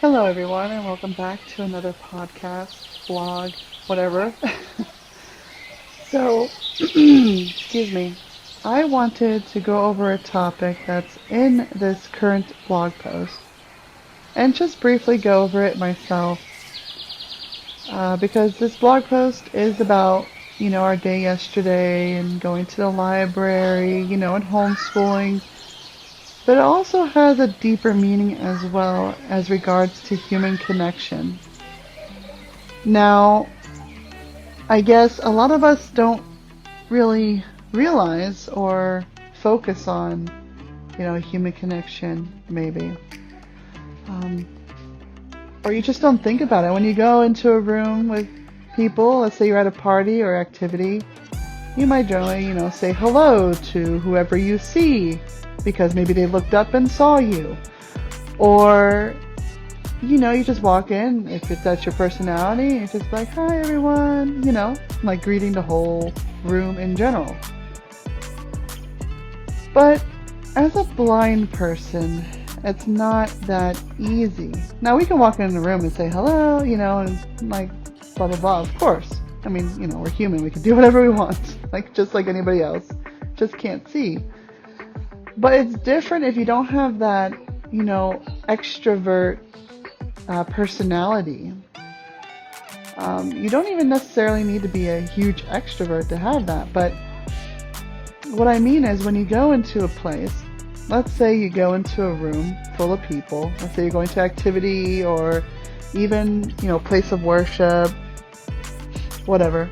Hello, everyone, and welcome back to another podcast, blog, whatever. So, excuse me, I wanted to go over a topic that's in this current blog post and just briefly go over it myself because this blog post is about, our day yesterday and going to the library, and homeschooling. But it also has a deeper meaning as well as regards to human connection. Now, I guess a lot of us don't really realize or focus on, human connection, maybe. Or you just don't think about it. When you go into a room with people, let's say you're at a party or activity, you might generally, say hello to whoever you see, because maybe they looked up and saw you. Or, you just walk in, if that's your personality, it's just like, hi everyone, like greeting the whole room in general. But as a blind person, it's not that easy. Now we can walk in the room and say hello, and like blah blah blah, of course. I mean, we're human, we can do whatever we want, just like anybody else, just can't see. But it's different if you don't have that, extrovert personality. You don't even necessarily need to be a huge extrovert to have that. But what I mean is when you go into a place, let's say you go into a room full of people, let's say you're going to activity or even, place of worship, whatever,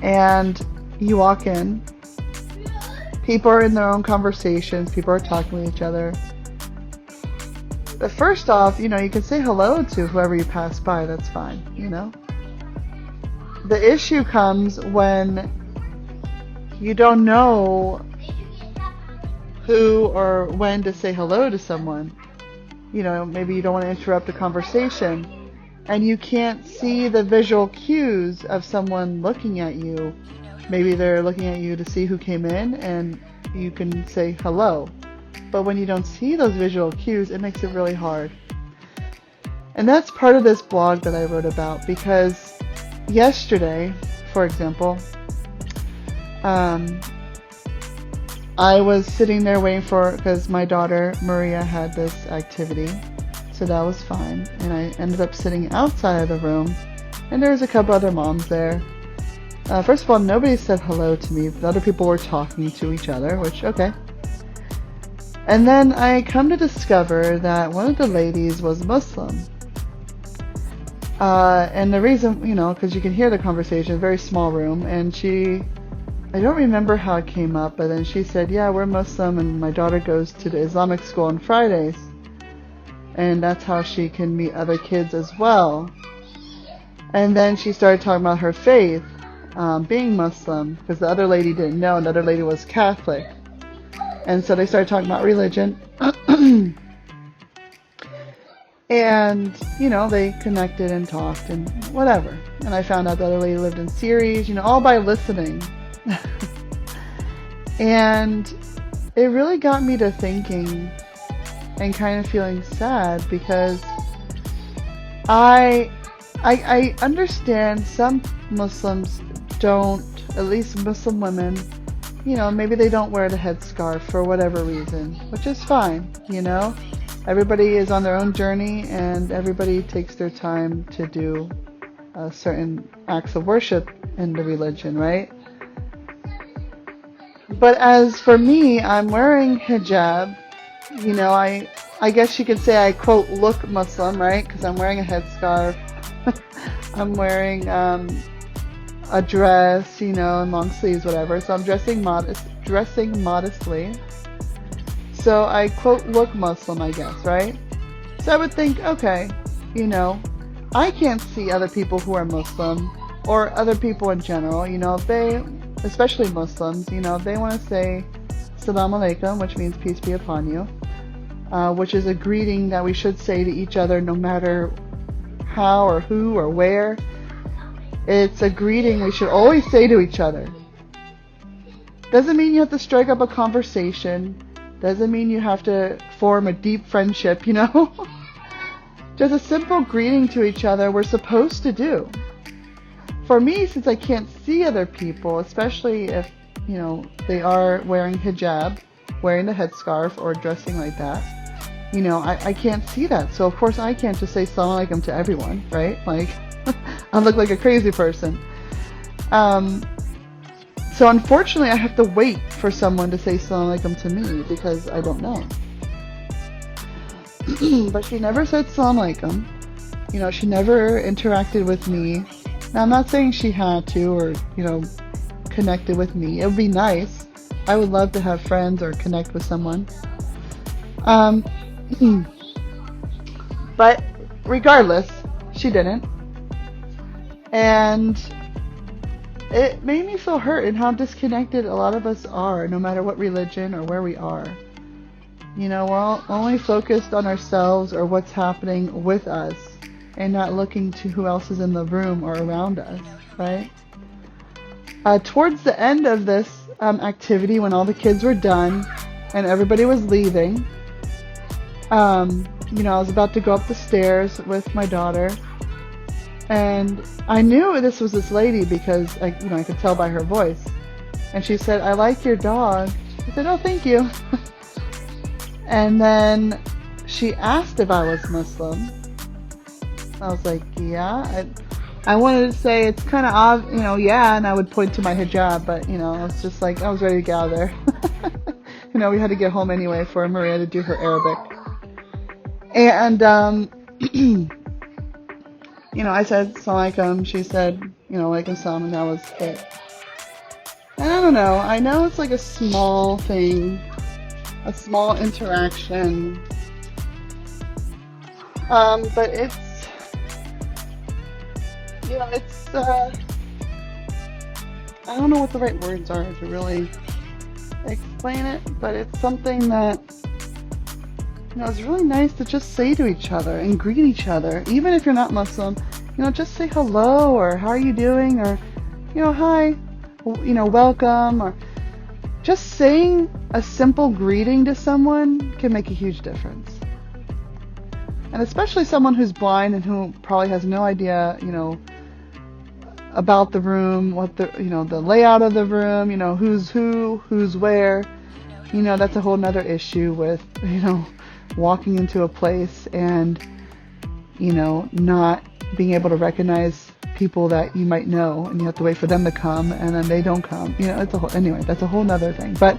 and you walk in. People are in their own conversations. People are talking with each other. But first off, you can say hello to whoever you pass by. That's fine, The issue comes when you don't know who or when to say hello to someone. Maybe you don't want to interrupt a conversation and you can't see the visual cues of someone looking at you. Maybe they're looking at you to see who came in and you can say hello. But when you don't see those visual cues, it makes it really hard. And that's part of this blog that I wrote about because yesterday, for example, I was sitting there waiting because my daughter Maria had this activity. So that was fine. And I ended up sitting outside of the room and there was a couple other moms there. First of all, nobody said hello to me. The other people were talking to each other, which, okay. And then I come to discover that one of the ladies was Muslim. And the reason, because you can hear the conversation, a very small room, and I don't remember how it came up, but then she said, yeah, we're Muslim, and my daughter goes to the Islamic school on Fridays. And that's how she can meet other kids as well. And then she started talking about her faith. Being Muslim, because the other lady didn't know, and the other lady was Catholic. And so they started talking about religion. And, they connected and talked and whatever. And I found out the other lady lived in Ceres, all by listening. And it really got me to thinking and kind of feeling sad because I understand some Muslims don't, at least Muslim women, maybe they don't wear the headscarf for whatever reason, which is fine, Everybody is on their own journey and everybody takes their time to do certain acts of worship in the religion, right? But as for me, I'm wearing hijab, I guess you could say I quote look Muslim, right? Because I'm wearing a headscarf. I'm wearing a dress, and long sleeves, whatever. So I'm dressing modestly. So I quote look Muslim, I guess, right? So I would think, okay, I can't see other people who are Muslim or other people in general. If they, especially Muslims, if they want to say Assalamu alaikum, which means peace be upon you, which is a greeting that we should say to each other no matter how or who or where. It's a greeting we should always say to each other. Doesn't mean you have to strike up a conversation. Doesn't mean you have to form a deep friendship, just a simple greeting to each other we're supposed to do. For me, since I can't see other people, especially if, they are wearing hijab, wearing the headscarf or dressing like that, I can't see that. So of course I can't just say Assalamu alaikum to everyone, right? Like, I look like a crazy person. So unfortunately I have to wait for someone to say Assalamu alaikum to me because I don't know. But she never said Assalamu alaikum. She never interacted with me. Now, I'm not saying she had to or, connected with me. It would be nice. I would love to have friends or connect with someone. But regardless, she didn't. And it made me feel hurt and how disconnected a lot of us are, no matter what religion or where we are. We're all only focused on ourselves or what's happening with us and not looking to who else is in the room or around us, right? Towards the end of this activity, when all the kids were done and everybody was leaving, I was about to go up the stairs with my daughter, and I knew this was this lady because I could tell by her voice. And she said, "I like your dog." I said, "Oh, thank you." And then she asked if I was Muslim. I was like, yeah. I wanted to say it's kind of odd, yeah, and I would point to my hijab, but, it's just like I was ready to get out of there. We had to get home anyway for Maria to do her Arabic. And, I said, Assalamu alaikum. She said, alaikum salam, and that was it. And I don't know. I know it's like a small thing, a small interaction. But it's, I don't know what the right words are to really explain it, but it's something that, it's really nice to just say to each other and greet each other. Even if you're not Muslim, just say hello or how are you doing or, hi, welcome, or just saying a simple greeting to someone can make a huge difference. And especially someone who's blind and who probably has no idea, about the room, what the layout of the room, who's who, who's where. That's a whole nother issue with, walking into a place and, not being able to recognize people that you might know, and you have to wait for them to come, and then they don't come. That's a whole nother thing. But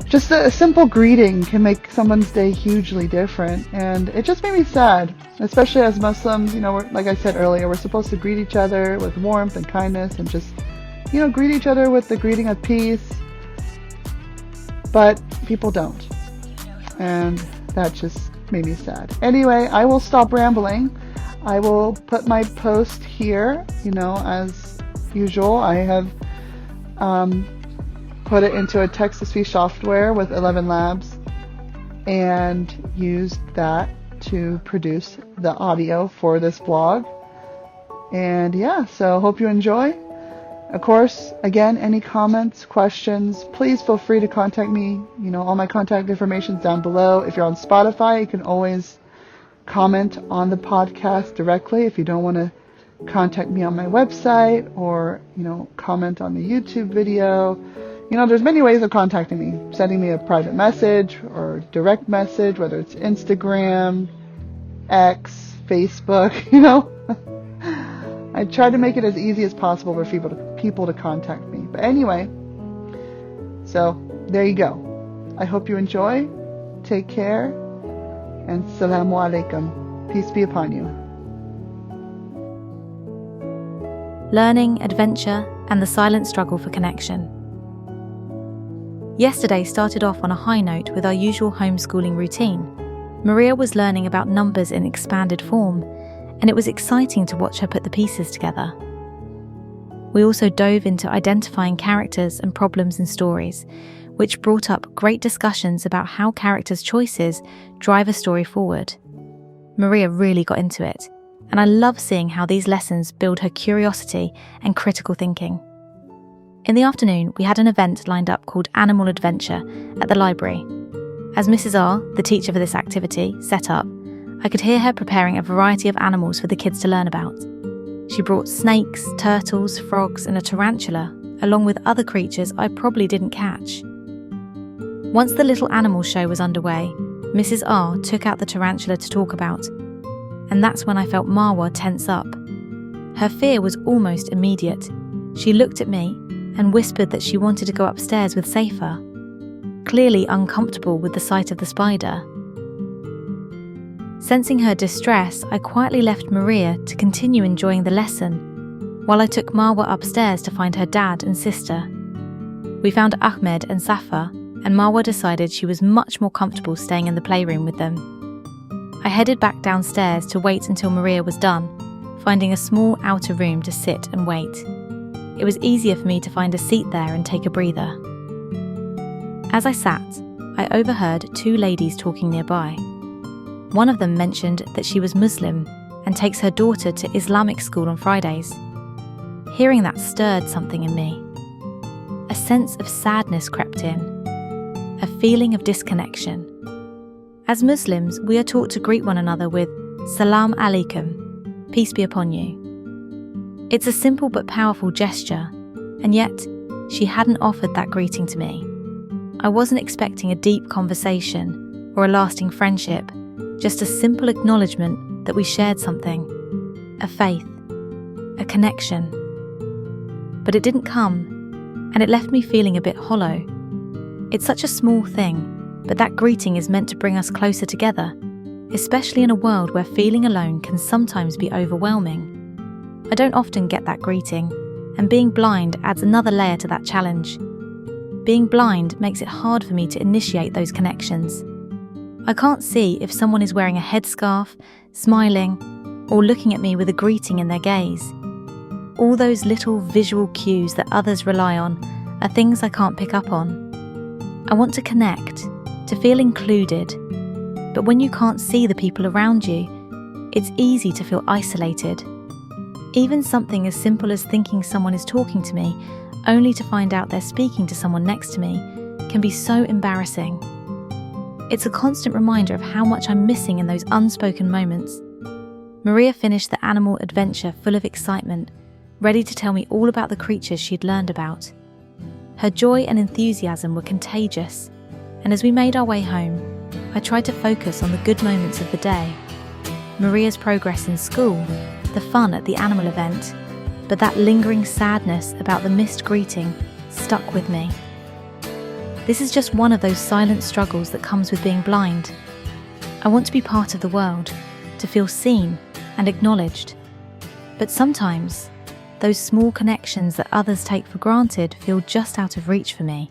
just a simple greeting can make someone's day hugely different, and it just made me sad, especially as Muslims. Like I said earlier, we're supposed to greet each other with warmth and kindness, and just, greet each other with the greeting of peace. But people don't, and that just made me sad. Anyway, I will stop rambling. I will put my post here, as usual. I have put it into a text-to-speech software with 11 Labs and used that to produce the audio for this blog. And yeah, so hope you enjoy. Of course, again, any comments, questions, please feel free to contact me. All my contact information is down below. If you're on Spotify, you can always comment on the podcast directly if you don't want to contact me on my website or, comment on the YouTube video. There's many ways of contacting me. Sending me a private message or direct message, whether it's Instagram, X, Facebook, I try to make it as easy as possible for people to contact me. But anyway, so there you go. I hope you enjoy. Take care. And Assalamu alaikum. Peace be upon you. Learning, adventure, and the silent struggle for connection. Yesterday started off on a high note with our usual homeschooling routine. Maria was learning about numbers in expanded form, and it was exciting to watch her put the pieces together. We also dove into identifying characters and problems in stories, which brought up great discussions about how characters' choices drive a story forward. Maria really got into it, and I love seeing how these lessons build her curiosity and critical thinking. In the afternoon, we had an event lined up called Animal Adventure at the library. As Mrs. R, the teacher for this activity, set up, I could hear her preparing a variety of animals for the kids to learn about. She brought snakes, turtles, frogs, and a tarantula, along with other creatures I probably didn't catch. Once the little animal show was underway, Mrs. R took out the tarantula to talk about, and that's when I felt Marwa tense up. Her fear was almost immediate. She looked at me and whispered that she wanted to go upstairs with Safer, clearly uncomfortable with the sight of the spider. Sensing her distress, I quietly left Maria to continue enjoying the lesson, while I took Marwa upstairs to find her dad and sister. We found Ahmed and Safa, and Marwa decided she was much more comfortable staying in the playroom with them. I headed back downstairs to wait until Maria was done, finding a small outer room to sit and wait. It was easier for me to find a seat there and take a breather. As I sat, I overheard two ladies talking nearby. One of them mentioned that she was Muslim and takes her daughter to Islamic school on Fridays. Hearing that stirred something in me. A sense of sadness crept in, a feeling of disconnection. As Muslims, we are taught to greet one another with Salam Alaikum, peace be upon you. It's a simple but powerful gesture, and yet she hadn't offered that greeting to me. I wasn't expecting a deep conversation or a lasting friendship, just a simple acknowledgement that we shared something, a faith, a connection. But it didn't come, and it left me feeling a bit hollow. It's such a small thing, but that greeting is meant to bring us closer together, especially in a world where feeling alone can sometimes be overwhelming. I don't often get that greeting, and being blind adds another layer to that challenge. Being blind makes it hard for me to initiate those connections. I can't see if someone is wearing a headscarf, smiling, or looking at me with a greeting in their gaze. All those little visual cues that others rely on are things I can't pick up on. I want to connect, to feel included, but when you can't see the people around you, it's easy to feel isolated. Even something as simple as thinking someone is talking to me, only to find out they're speaking to someone next to me, can be so embarrassing. It's a constant reminder of how much I'm missing in those unspoken moments. Maria finished the animal adventure full of excitement, ready to tell me all about the creatures she'd learned about. Her joy and enthusiasm were contagious, and as we made our way home, I tried to focus on the good moments of the day. Maria's progress in school, the fun at the animal event, but that lingering sadness about the missed greeting stuck with me. This is just one of those silent struggles that comes with being blind. I want to be part of the world, to feel seen and acknowledged. But sometimes, those small connections that others take for granted feel just out of reach for me.